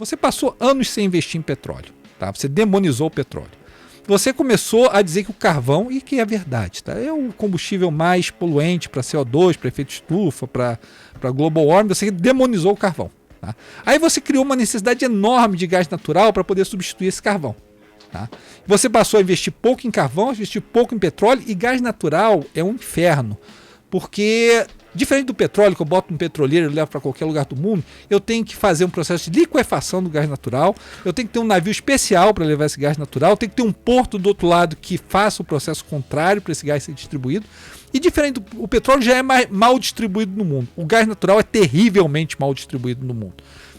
Você passou anos sem investir em petróleo, tá? Você demonizou o petróleo. Você começou a dizer que o carvão, e que é verdade, tá? É o combustível mais poluente para CO2, para efeito estufa, para global warming. Você demonizou o carvão. Tá? Aí você criou uma necessidade enorme de gás natural para poder substituir esse carvão. Tá? Você passou a investir pouco em carvão, a investir pouco em petróleo, e gás natural é um inferno. Porque, diferente do petróleo, que eu boto um petroleiro e levo para qualquer lugar do mundo, eu tenho que fazer um processo de liquefação do gás natural, eu tenho que ter um navio especial para levar esse gás natural, eu tenho que ter um porto do outro lado que faça o processo contrário para esse gás ser distribuído. E diferente do petróleo, já é mal distribuído no mundo. O gás natural é terrivelmente mal distribuído no mundo.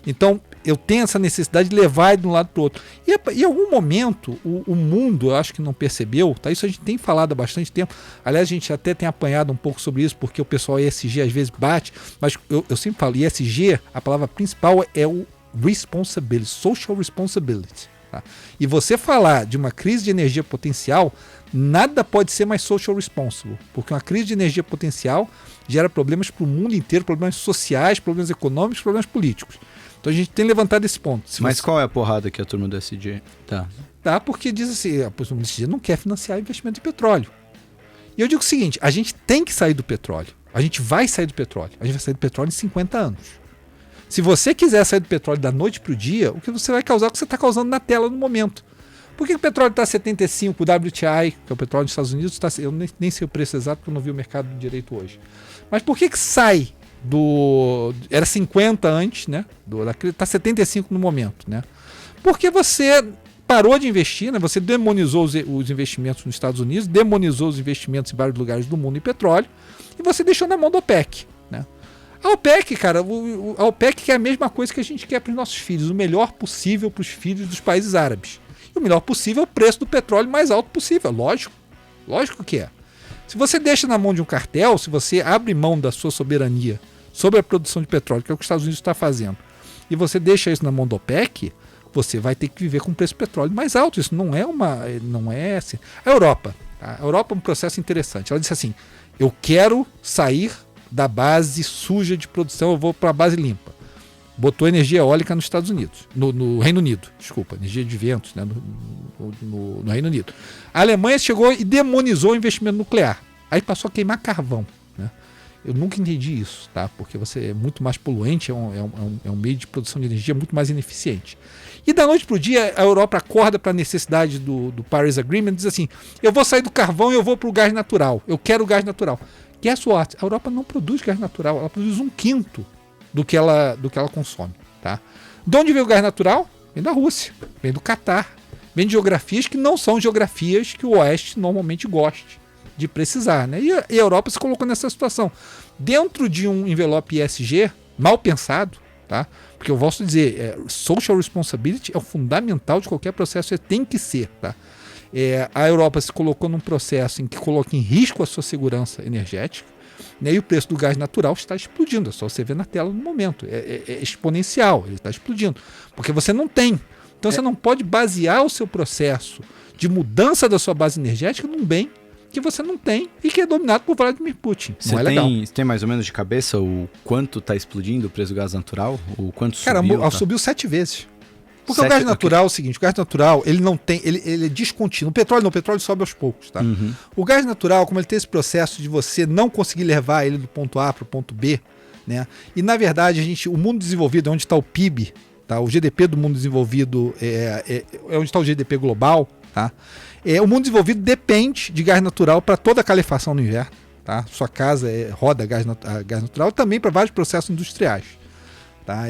Então, eu tenho essa necessidade de levar de um lado para o outro. E em algum momento, o mundo, eu acho que não percebeu, tá? Isso a gente tem falado há bastante tempo. Aliás, a gente até tem apanhado um pouco sobre isso, porque o pessoal ESG às vezes bate, mas eu sempre falo, ESG, a palavra principal é o responsibility, social responsibility. Tá? E você falar de uma crise de energia potencial, nada pode ser mais social responsible, porque uma crise de energia potencial gera problemas para o mundo inteiro, problemas sociais, problemas econômicos, problemas políticos. Então a gente tem levantado esse ponto. Mas qual é a porrada que a turma do SG tá? Tá, porque diz assim, a turma do SG não quer financiar investimento em petróleo. E eu digo o seguinte, a gente tem que sair do petróleo. A gente vai sair do petróleo. A gente vai sair do petróleo em 50 anos. Se você quiser sair do petróleo da noite para o dia, o que você vai causar é o que você está causando na tela no momento. Por que o petróleo está 75, o WTI, que é o petróleo dos Estados Unidos, eu nem sei o preço exato porque eu não vi o mercado direito hoje. Mas por que sai era 50 antes, né? Está 75 no momento, né? Porque você parou de investir, né? Você demonizou os investimentos nos Estados Unidos, demonizou os investimentos em vários lugares do mundo em petróleo, e você deixou na mão da OPEC, né? A OPEC, cara, a OPEC quer a mesma coisa que a gente quer para os nossos filhos, o melhor possível para os filhos dos países árabes. E o melhor possível é o preço do petróleo mais alto possível, lógico que é. Se você deixa na mão de um cartel, se você abre mão da sua soberania sobre a produção de petróleo, que é o que os Estados Unidos está fazendo, e você deixa isso na mão da OPEC, você vai ter que viver com o preço do petróleo mais alto. Isso não é assim. A Europa é um processo interessante. Ela disse assim, eu quero sair da base suja de produção, eu vou para a base limpa. Botou energia eólica nos Estados Unidos, no Reino Unido, energia de ventos, né, no Reino Unido. A Alemanha chegou e demonizou o investimento nuclear. Aí passou a queimar carvão. Né? Eu nunca entendi isso, tá? Porque você é muito mais poluente, é um meio de produção de energia muito mais ineficiente. E da noite para o dia, a Europa acorda para a necessidade do Paris Agreement e diz assim, eu vou sair do carvão e eu vou para o gás natural. Eu quero o gás natural. Guess what? A Europa não produz gás natural, ela produz 1/5 do que ela consome. Tá? De onde vem o gás natural? Vem da Rússia, vem do Catar, vem de geografias que não são geografias que o Oeste normalmente goste de precisar. Né? E a Europa se colocou nessa situação. Dentro de um envelope ESG mal pensado, tá? Porque eu volto a dizer, social responsibility é o fundamental de qualquer processo, tem que ser. Tá? A Europa se colocou num processo em que coloca em risco a sua segurança energética, né, e o preço do gás natural está explodindo. É só você ver na tela no momento. É exponencial, ele está explodindo. Porque você não tem. Então você não pode basear o seu processo de mudança da sua base energética num bem que você não tem e que é dominado por Vladimir Putin. Não é legal. Você tem mais ou menos de cabeça o quanto está explodindo o preço do gás natural? O quanto subiu? Cara, subiu 7 vezes. Porque o gás natural é o seguinte, o gás natural, ele não tem, ele é descontínuo. O petróleo sobe aos poucos, tá? Uhum. O gás natural, como ele tem esse processo de você não conseguir levar ele do ponto A para o ponto B, né? E na verdade, o mundo desenvolvido é onde está o PIB, tá? O GDP do mundo desenvolvido é onde está o GDP global, tá? O mundo desenvolvido depende de gás natural para toda a calefação no inverno, tá? Sua casa roda gás natural, também para vários processos industriais, tá?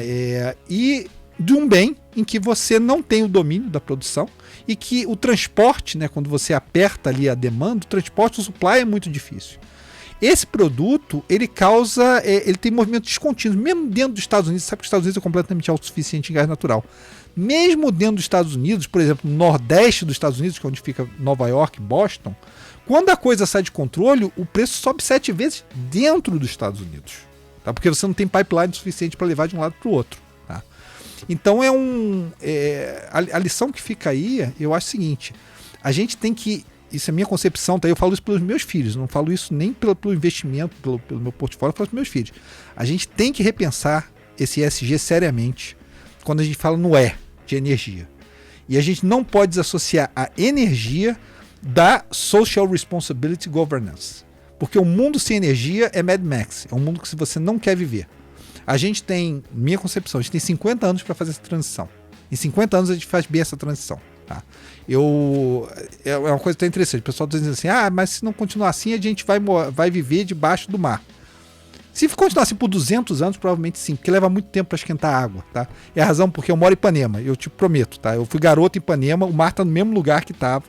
E de um bem em que você não tem o domínio da produção e que o transporte, né, quando você aperta ali a demanda, o transporte, o supply é muito difícil. Esse produto, ele tem movimento descontínuo, mesmo dentro dos Estados Unidos. Sabe que os Estados Unidos é completamente autossuficiente em gás natural. Mesmo dentro dos Estados Unidos, por exemplo, no nordeste dos Estados Unidos, que é onde fica Nova York, Boston, quando a coisa sai de controle, o preço sobe 7 vezes dentro dos Estados Unidos, tá? Porque você não tem pipeline suficiente para levar de um lado para o outro. Tá? Então a lição que fica aí, eu acho o seguinte, a gente tem que, isso é minha concepção, tá? Eu falo isso pelos meus filhos, não falo isso nem pelo investimento, pelo meu portfólio, eu falo para os meus filhos. A gente tem que repensar esse ESG seriamente, quando a gente fala no E de energia. E a gente não pode desassociar a energia da Social Responsibility Governance. Porque o mundo sem energia é Mad Max. É um mundo que você não quer viver. A gente tem, minha concepção, a gente tem 50 anos para fazer essa transição. Em 50 anos a gente faz bem essa transição. Tá? É uma coisa até interessante. O pessoal está dizendo assim, mas se não continuar assim, a gente vai viver debaixo do mar. Se continuar assim por 200 anos, provavelmente sim, porque leva muito tempo para esquentar a água, tá? É a razão porque eu moro em Ipanema, eu te prometo, tá? Eu fui garoto em Ipanema, o mar está no mesmo lugar que estava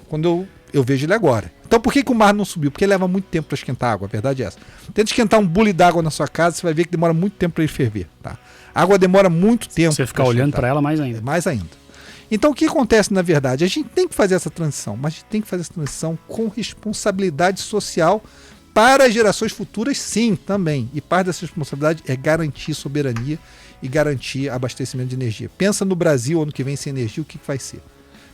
quando eu vejo ele agora. Então por que o mar não subiu? Porque leva muito tempo para esquentar a água, a verdade é essa. Tenta esquentar um bule d'água na sua casa, você vai ver que demora muito tempo para ele ferver, tá? A água demora muito tempo. Você ficar olhando para ela mais ainda. Mais ainda. Então o que acontece na verdade? A gente tem que fazer essa transição, mas a gente tem que fazer essa transição com responsabilidade social para gerações futuras, sim, também. E parte dessa responsabilidade é garantir soberania e garantir abastecimento de energia. Pensa no Brasil, ano que vem, sem energia, o que vai ser?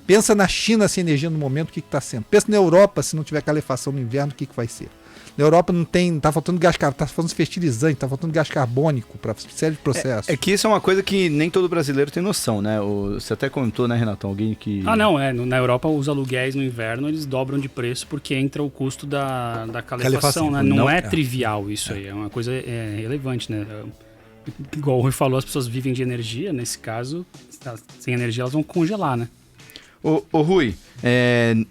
Pensa na China sem energia no momento, o que está sendo? Pensa na Europa, se não tiver calefação no inverno, o que vai ser? Na Europa está faltando gás carbônico, está faltando fertilizante, está faltando gás carbônico para série de processos. É que isso é uma coisa que nem todo brasileiro tem noção, né? Você até comentou, né, Renatão? Alguém que... Na Europa os aluguéis no inverno eles dobram de preço porque entra o custo da calefação, né? Não é trivial isso aí, é uma coisa relevante, né? Igual o Rui falou, as pessoas vivem de energia, nesse caso, sem energia elas vão congelar, né? Ô Rui,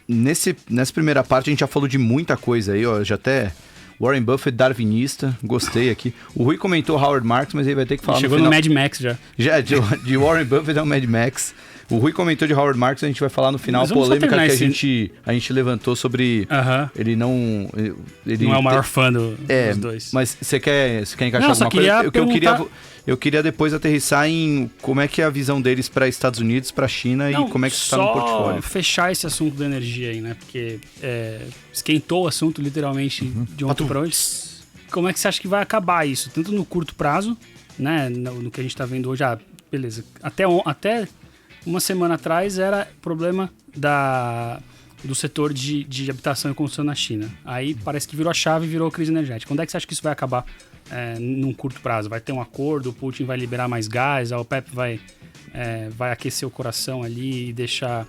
nessa primeira parte a gente já falou de muita coisa aí, ó, já até Warren Buffett darwinista, gostei aqui. O Rui comentou Howard Marks, mas ele vai ter que falar Chegou no Mad Max já. Já, de Warren Buffett ao Mad Max. O Rui comentou de Howard Marks, a gente vai falar no final a polêmica que a gente levantou sobre ele não... Ele não é o maior fã dos dois. Mas você quer encaixar alguma coisa? Eu queria depois aterrissar em como é que é a visão deles para Estados Unidos, para a China e como é que está no portfólio. Só fechar esse assunto da energia aí, né? Porque esquentou o assunto literalmente de ontem para hoje. Como é que você acha que vai acabar isso? Tanto no curto prazo, né? No que a gente está vendo hoje, beleza. Até uma semana atrás era problema do setor de habitação e construção na China. Aí parece que virou a chave e virou crise energética. Quando é que você acha que isso vai acabar num curto prazo? Vai ter um acordo, o Putin vai liberar mais gás, a OPEP vai aquecer o coração ali e deixar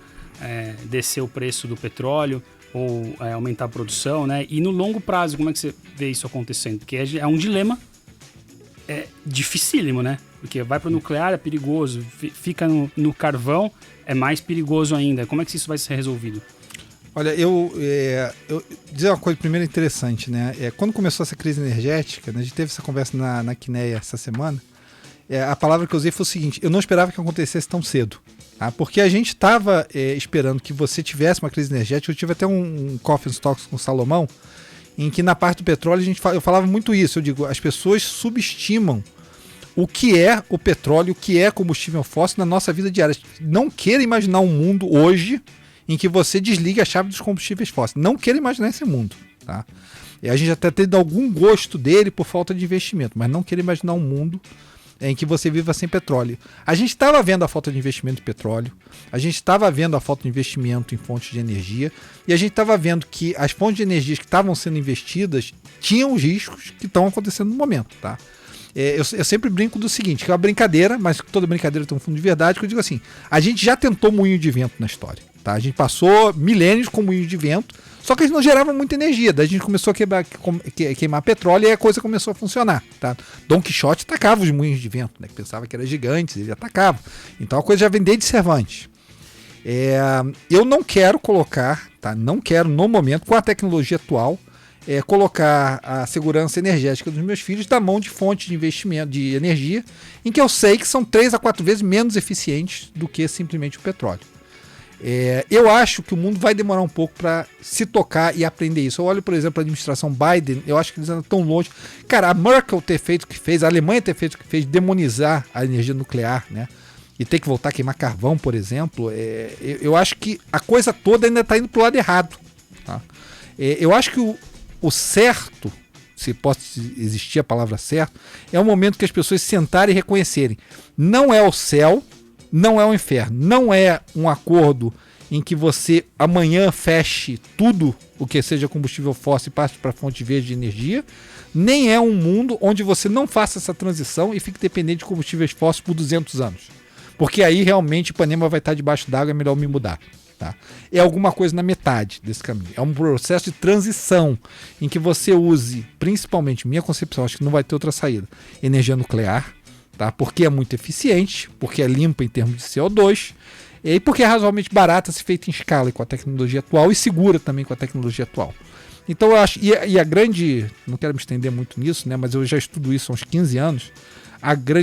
descer o preço do petróleo ou aumentar a produção, né? E no longo prazo, como é que você vê isso acontecendo? Porque é um dilema dificílimo, né? Porque vai para o nuclear, é perigoso, fica no carvão, é mais perigoso ainda. Como é que isso vai ser resolvido? Olha, eu dizer uma coisa primeiro interessante, né? Quando começou essa crise energética, né, a gente teve essa conversa na Quineia essa semana, a palavra que eu usei foi o seguinte: eu não esperava que acontecesse tão cedo. Tá? Porque a gente estava esperando que você tivesse uma crise energética. Eu tive até um Coffee Talks com o Salomão, em que na parte do petróleo eu falava muito isso. Eu digo, as pessoas subestimam o que é o petróleo, o que é combustível fóssil na nossa vida diária. Não queira imaginar um mundo hoje em que você desliga a chave dos combustíveis fósseis. Não queira imaginar esse mundo. Tá? E a gente até tem algum gosto dele por falta de investimento, mas não queira imaginar um mundo em que você viva sem petróleo. A gente estava vendo a falta de investimento em petróleo, a gente estava vendo a falta de investimento em fontes de energia, e a gente estava vendo que as fontes de energia que estavam sendo investidas tinham os riscos que estão acontecendo no momento. Tá? Eu sempre brinco do seguinte, que é uma brincadeira, mas toda brincadeira tem um fundo de verdade, que eu digo assim, a gente já tentou moinho de vento na história. Tá? A gente passou milênios com moinho de vento, só que eles não geravam muita energia. Daí a gente começou a queimar petróleo e a coisa começou a funcionar. Tá? Dom Quixote atacava os moinhos de vento, né? Que pensava que era gigantes, ele atacava. Então a coisa já vem desde Cervantes. Eu não quero colocar, tá? Não quero no momento, com a tecnologia atual, colocar a segurança energética dos meus filhos na mão de fontes de investimento de energia, em que eu sei que são 3 a 4 vezes menos eficientes do que simplesmente o petróleo. Eu acho que o mundo vai demorar um pouco para se tocar e aprender isso. Eu olho, por exemplo, a administração Biden, eu acho que eles andam tão longe. Cara, a Merkel ter feito o que fez, a Alemanha ter feito o que fez, demonizar a energia nuclear, né? E ter que voltar a queimar carvão, por exemplo, eu acho que a coisa toda ainda está indo para o lado errado. Tá? Eu acho que o certo, se pode existir a palavra certo, é o momento que as pessoas se sentarem e reconhecerem. Não é o céu, não é o inferno, não é um acordo em que você amanhã feche tudo o que seja combustível fóssil e passe para fonte verde de energia, nem é um mundo onde você não faça essa transição e fique dependente de combustíveis fósseis por 200 anos. Porque aí realmente Ipanema vai estar debaixo d'água, é melhor me mudar. Tá? É alguma coisa na metade desse caminho. É um processo de transição em que você use, principalmente, minha concepção, acho que não vai ter outra saída, energia nuclear, tá? Porque é muito eficiente, porque é limpa em termos de CO2, e porque é razoavelmente barata se feita em escala com a tecnologia atual e segura também com a tecnologia atual. Então eu acho, e a grande, não quero me estender muito nisso, né, mas eu já estudo isso há uns 15 anos,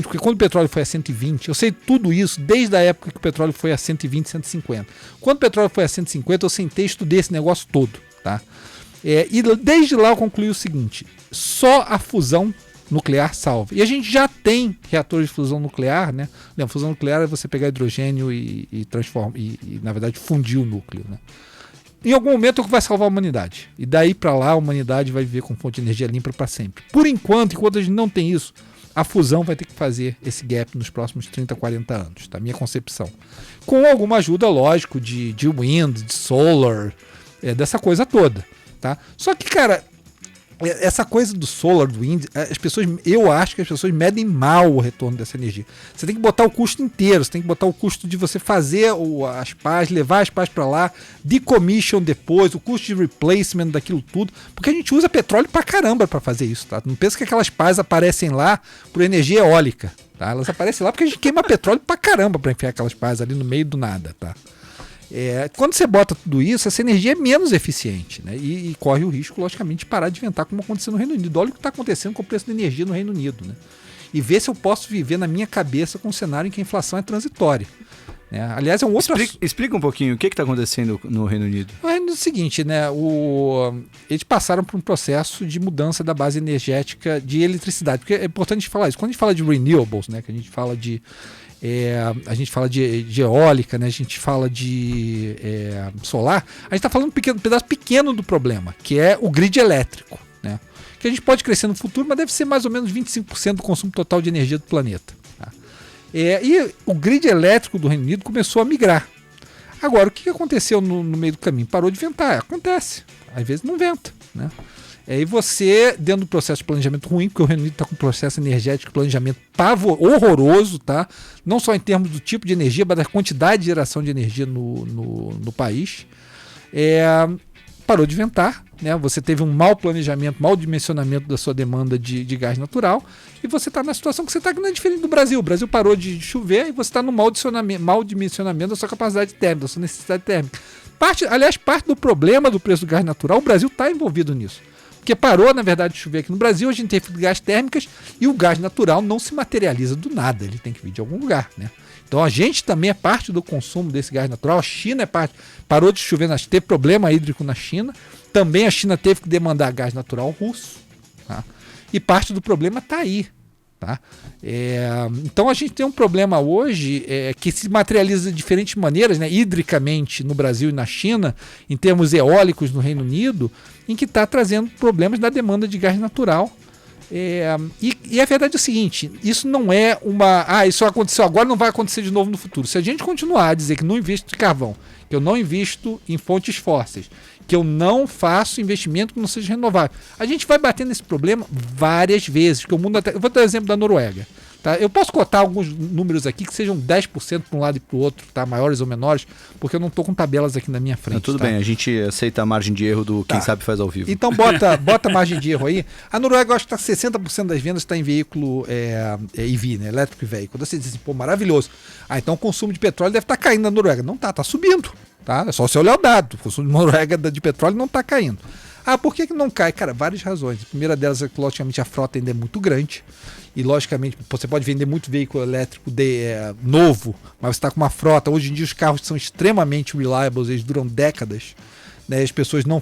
porque quando o petróleo foi a 120, eu sei tudo isso desde a época que o petróleo foi a 120, 150. Quando o petróleo foi a 150, eu sentei e estudei esse negócio todo, tá? E desde lá eu concluí o seguinte, só a fusão nuclear salva. E a gente já tem reatores de fusão nuclear, né? A fusão nuclear é você pegar hidrogênio e transformar, e na verdade fundir o núcleo, né? Em algum momento vai salvar a humanidade. E daí para lá a humanidade vai viver com fonte de energia limpa para sempre. Por enquanto a gente não tem isso, a fusão vai ter que fazer esse gap nos próximos 30, 40 anos, tá? Minha concepção. Com alguma ajuda, lógico, de wind, de solar, dessa coisa toda, tá? Só que, cara, essa coisa do solar, do wind, eu acho que as pessoas medem mal o retorno dessa energia. Você tem que botar o custo inteiro, você tem que botar o custo de você fazer as pás, levar as pás para lá, decommission depois, o custo de replacement daquilo tudo, porque a gente usa petróleo pra caramba para fazer isso, tá? Não pensa que aquelas pás aparecem lá por energia eólica, tá? Elas aparecem lá porque a gente queima petróleo pra caramba para enfiar aquelas pás ali no meio do nada, tá? Quando você bota tudo isso, essa energia é menos eficiente, né? E corre o risco, logicamente, de parar de ventar como aconteceu no Reino Unido. Olha o que está acontecendo com o preço da energia no Reino Unido, né? E ver se eu posso viver na minha cabeça com um cenário em que a inflação é transitória. Aliás, é um outro... Explica um pouquinho o que está acontecendo no Reino Unido. No Reino Unido é o seguinte, né? Eles passaram por um processo de mudança da base energética de eletricidade. Porque é importante a gente falar isso. Quando a gente fala de renewables, né? Que a gente fala de eólica, né? A gente fala de solar, a gente está falando um pedaço pequeno do problema, que é o grid elétrico, né? Que a gente pode crescer no futuro, mas deve ser mais ou menos 25% do consumo total de energia do planeta. Tá? E o grid elétrico do Reino Unido começou a migrar. Agora, o que aconteceu no meio do caminho? Parou de ventar. Acontece. Às vezes não venta, né? E você, dentro do processo de planejamento ruim, porque o Reino Unido está com um processo energético de planejamento horroroso, tá? Não só em termos do tipo de energia, mas da quantidade de geração de energia no país. Parou de ventar, né? Você teve um mau planejamento, mau dimensionamento da sua demanda de gás natural, e você está na situação que você está, que não é diferente do Brasil. O Brasil parou de chover e você está no mau dimensionamento da sua capacidade térmica, da sua necessidade térmica. Parte do problema do preço do gás natural, o Brasil está envolvido nisso. Porque parou, na verdade, de chover aqui no Brasil, a gente tem gás térmicas e o gás natural não se materializa do nada, ele tem que vir de algum lugar, né? Então a gente também é parte do consumo desse gás natural, a China é parte, parou de chover, teve problema hídrico na China, também a China teve que demandar gás natural russo, tá? E parte do problema está aí. Tá? Então a gente tem um problema hoje que se materializa de diferentes maneiras, né, hidricamente no Brasil e na China, em termos eólicos no Reino Unido, em que está trazendo problemas da demanda de gás natural. E a verdade é o seguinte, isso não é isso aconteceu agora, não vai acontecer de novo no futuro. Se a gente continuar a dizer que não invisto em carvão, que eu não invisto em fontes fósseis, que eu não faço investimento que não seja renovável, a gente vai bater nesse problema várias vezes, porque o mundo eu vou dar o exemplo da Noruega. Tá? Eu posso cotar alguns números aqui que sejam 10% para um lado e para o outro, tá? Maiores ou menores, porque eu não estou com tabelas aqui na minha frente. Tudo bem, a gente aceita a margem de erro do quem sabe faz ao vivo. Então bota a margem de erro aí. A Noruega, eu acho que 60% das vendas está em veículo EV, né? Electric Vehicle. Você diz assim, pô, maravilhoso. Então o consumo de petróleo deve estar caindo na Noruega. Não está subindo. Tá? É só você olhar o dado. O consumo de Noruega de petróleo não está caindo. Por que não cai? Cara, várias razões. A primeira delas é que, logicamente, a frota ainda é muito grande. E, logicamente, você pode vender muito veículo elétrico novo, mas você está com uma frota. Hoje em dia, os carros são extremamente reliables, eles duram décadas. Né? As pessoas não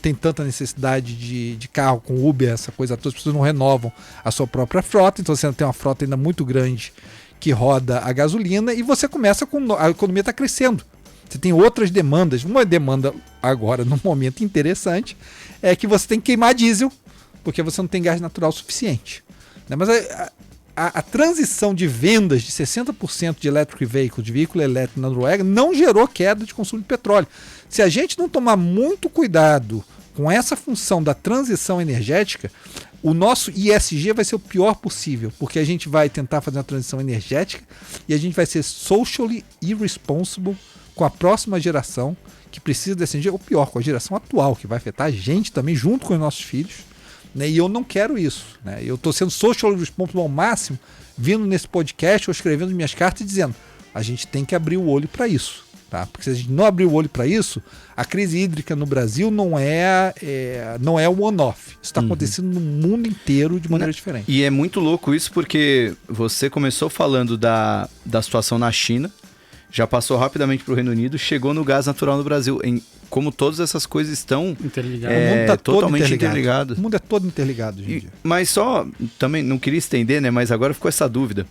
tem tanta necessidade de carro com Uber, essa coisa toda. As pessoas não renovam a sua própria frota. Então, você tem uma frota ainda muito grande que roda a gasolina e você começa a economia está crescendo. Você tem outras demandas. Uma demanda agora, num momento interessante, é que você tem que queimar diesel, porque você não tem gás natural suficiente. Né? Mas a transição de vendas de 60% de electric vehicle, de veículo elétrico na Noruega, não gerou queda de consumo de petróleo. Se a gente não tomar muito cuidado com essa função da transição energética, o nosso ESG vai ser o pior possível, porque a gente vai tentar fazer uma transição energética e a gente vai ser socially irresponsible com a próxima geração que precisa dessa energia, ou pior, com a geração atual, que vai afetar a gente também, junto com os nossos filhos, né? E eu não quero isso, né? Eu estou sendo socially responsible ao máximo, vindo nesse podcast ou escrevendo minhas cartas e dizendo, a gente tem que abrir o olho para isso. Tá? Porque se a gente não abrir o olho para isso, a crise hídrica no Brasil não é um one-off. Isso está acontecendo no mundo inteiro de maneira diferente. E é muito louco isso porque você começou falando da situação na China, já passou rapidamente para o Reino Unido, chegou no gás natural no Brasil. Como todas essas coisas estão interligadas. O mundo tá totalmente interligado. O mundo é todo interligado, gente. Mas só, também não queria estender, né? Mas agora ficou essa dúvida.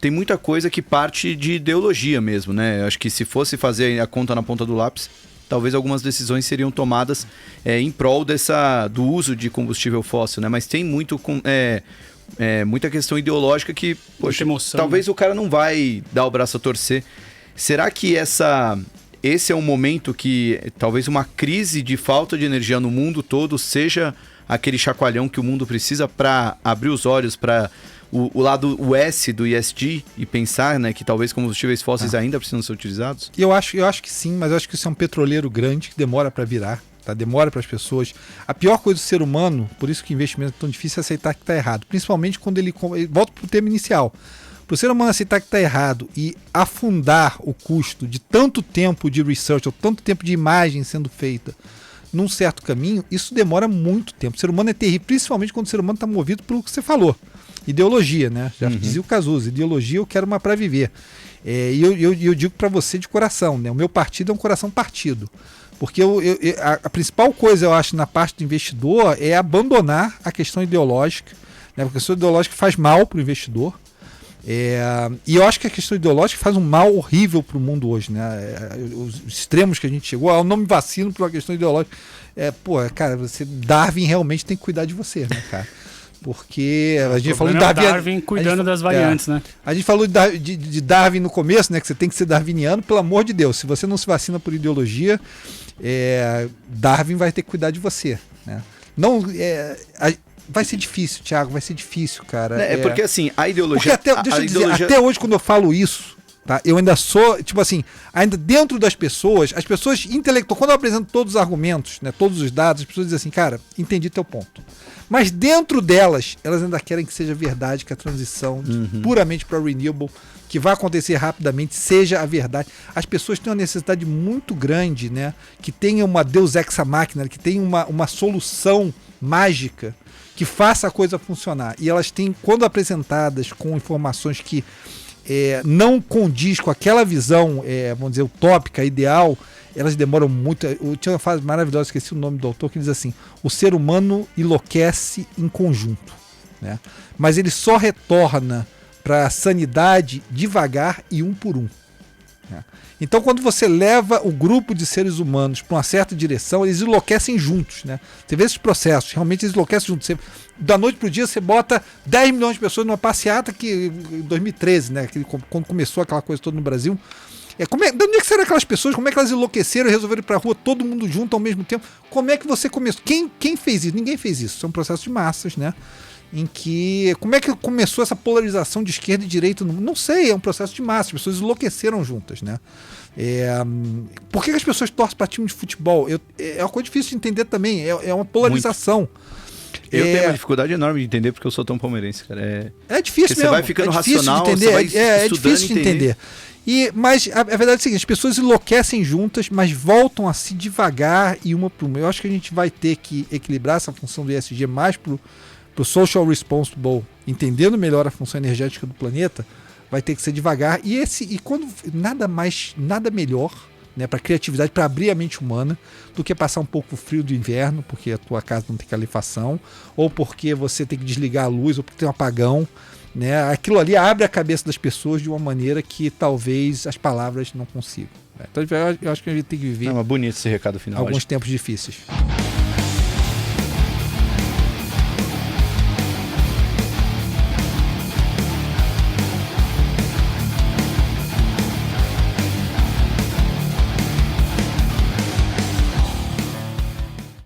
Tem muita coisa que parte de ideologia mesmo, né? Acho que se fosse fazer a conta na ponta do lápis, talvez algumas decisões seriam tomadas em prol do uso de combustível fóssil, né? Mas tem muita questão ideológica que, poxa, emoção, talvez né? o cara não vai dar o braço a torcer. Será que esse é um momento que talvez uma crise de falta de energia no mundo todo seja aquele chacoalhão que o mundo precisa para abrir os olhos para o lado S do ESG e pensar, né, que talvez combustíveis fósseis ainda precisam ser utilizados? Eu acho que sim, mas eu acho que isso é um petroleiro grande que demora para virar, tá? Demora para as pessoas. A pior coisa do ser humano, por isso que o investimento é tão difícil, é aceitar que está errado. Principalmente quando ele volta para o tema inicial. Para o ser humano aceitar que está errado e afundar o custo de tanto tempo de research, ou tanto tempo de imagem sendo feita num certo caminho, isso demora muito tempo. O ser humano é terrível, principalmente quando o ser humano está movido pelo que você falou. Ideologia, né? Já dizia o Cazuza, ideologia eu quero uma para viver. E eu digo para você de coração, né? O meu partido é um coração partido. Porque a principal coisa, eu acho, na parte do investidor é abandonar a questão ideológica, né? Porque a questão ideológica faz mal para o investidor. E eu acho que a questão ideológica faz um mal horrível para o mundo hoje, né? Os extremos que a gente chegou, eu não me vacino por uma questão ideológica. Cara, Darwin realmente tem que cuidar de você, né, cara? Porque a gente falou de Darwin cuidando das variantes, né? A gente falou de Darwin no começo, né? Que você tem que ser darwiniano, pelo amor de Deus. Se você não se vacina por ideologia, Darwin vai ter que cuidar de você, né? Vai ser difícil, Thiago, vai ser difícil, cara. Porque assim, a ideologia... Porque até hoje quando eu falo isso, tá? Eu ainda sou, tipo assim, ainda dentro das pessoas, as pessoas intelectuais, quando eu apresento todos os argumentos, né, todos os dados, as pessoas dizem assim, cara, entendi teu ponto. Mas dentro delas, elas ainda querem que seja verdade, que a transição puramente para renewable, que vai acontecer rapidamente, seja a verdade. As pessoas têm uma necessidade muito grande, né, que tenha uma Deus ex machina, que tenha uma solução mágica que faça a coisa funcionar. E elas têm, quando apresentadas com informações que não condiz com aquela visão, vamos dizer, utópica, ideal, elas demoram muito. Tinha uma frase maravilhosa, esqueci o nome do autor, que diz assim: o ser humano enlouquece em conjunto, né? Mas ele só retorna para a sanidade devagar e um por um, né? Então, quando você leva o grupo de seres humanos para uma certa direção, eles enlouquecem juntos, né? Você vê esses processos, realmente eles enlouquecem juntos. Da noite para o dia, você bota 10 milhões de pessoas numa passeata que em 2013, né? Quando começou aquela coisa toda no Brasil. De onde é que serão aquelas pessoas? Como é que elas enlouqueceram e resolveram ir pra rua todo mundo junto ao mesmo tempo? Como é que você começou? Quem fez isso? Ninguém fez isso. Isso é um processo de massas, né? Como é que começou essa polarização de esquerda e direita? Não sei, é um processo de massa. As pessoas enlouqueceram juntas, né? Por que as pessoas torcem para time de futebol? É uma coisa difícil de entender também. É uma polarização. Muito. Eu tenho uma dificuldade enorme de entender porque eu sou tão palmeirense, cara. É difícil mesmo. Você vai ficando racional, de entender. você vai é difícil de entender. Mas a verdade é a seguinte: as pessoas enlouquecem juntas, mas voltam a se devagar e uma por uma. Eu acho que a gente vai ter que equilibrar essa função do ESG mais pro social responsible, entendendo melhor a função energética do planeta, vai ter que ser devagar. E quando nada melhor, né, para criatividade, para abrir a mente humana, do que passar um pouco o frio do inverno, porque a tua casa não tem calefação, ou porque você tem que desligar a luz, ou porque tem um apagão, né? Aquilo ali abre a cabeça das pessoas de uma maneira que talvez as palavras não consigam, né? Então eu acho que a gente tem que viver bonito esse recado final alguns tempos difíceis.